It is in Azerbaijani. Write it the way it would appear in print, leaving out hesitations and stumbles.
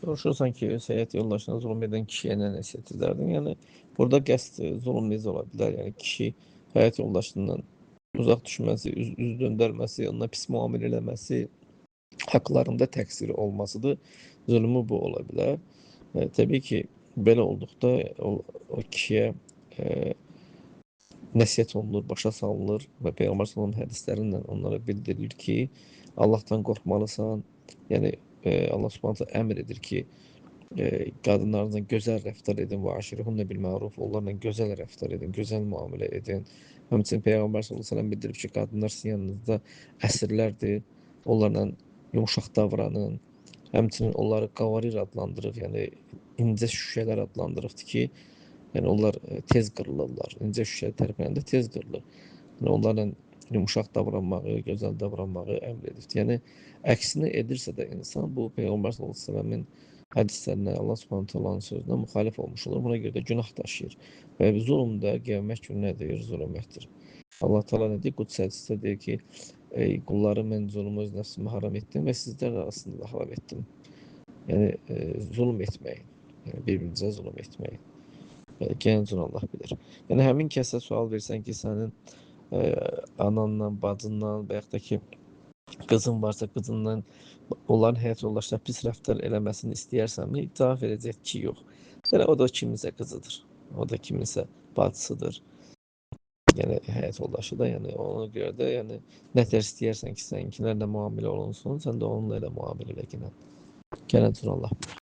Soruşursan ki, öz həyat yoldaşına zulm edən kişiyə nə nəsihət edərdin? Yəni, burada qəsd zulm necə ola bilər? Yəni, kişi həyat yoldaşından uzaq düşməsi, üz döndərməsi, onunla pis müamilə eləməsi, haqlarında təqsiri olmasıdır. Zülmü bu ola bilər. Təbii ki, belə olduqda o kişiyə nəsihət olunur, başa salınır və Peyğəmbər sallallahu hədislərlə onlara bildirilir ki, Allahdan qorxmalısan. Yəni, Allah Subhanahu taala əmr edir ki, qadınlarla gözəl rəftar edin və aşirihunna bil ma'ruf, onlarla gözəl rəftar edin, gözəl müamilə edin. Həmçinin Peyğəmbər sallallahu əleyhi və səlləm bildirib ki, qadınlar sizin yanınızda əsirlərdir. Onlarla yumşaq davranın. Həmçinin onları qavarir adlandırır, yəni incə şüşələr adlandırıbdır ki, yəni onlar tez qırılırlar. İncə şüşə tərpənəndə tez qırılır. Yəni onlarla yumşaq davranmağı, gözəl davranmağı əmr edibdir. Yəni əksini edirsə də insan bu Peyğəmbər sallallahu əleyhi və səlləmin hədislərinə, Allah Subhanahu taalanın sözünə müxalif olmuş olur. Buna görə də günah daşıyır. Və zulm da qiyamət günü nə deyir? Zülmətdir. Allah Taala nə deyir? Qudsi hədisdə deyir ki, ey qullarım, mən zulmü öz nəfsimə haram etdim və sizlər arasında haram etdim. Yəni zulm etməyin. Yəni bir-birinizə zulm etməyin. Gənc Allah bilir. Yəni həmin kəsə sual versən ki, sənin ananla, bacınla və yaxud da ki, qızın varsa qızından onların həyat yoldaşları pis rəftar eləməsini istəyirsənmi? Cavab verəcək ki, yox. Yəni o da kiminsə qızıdır. O da kiminsə bacısıdır. Yəni həyat yoldaşı da, yəni ona görə də yəni nə tər istəyirsən ki, səninkilərlə müamilə olunsun, sən də onunla elə müamilə elə. Gənc Allah bilir.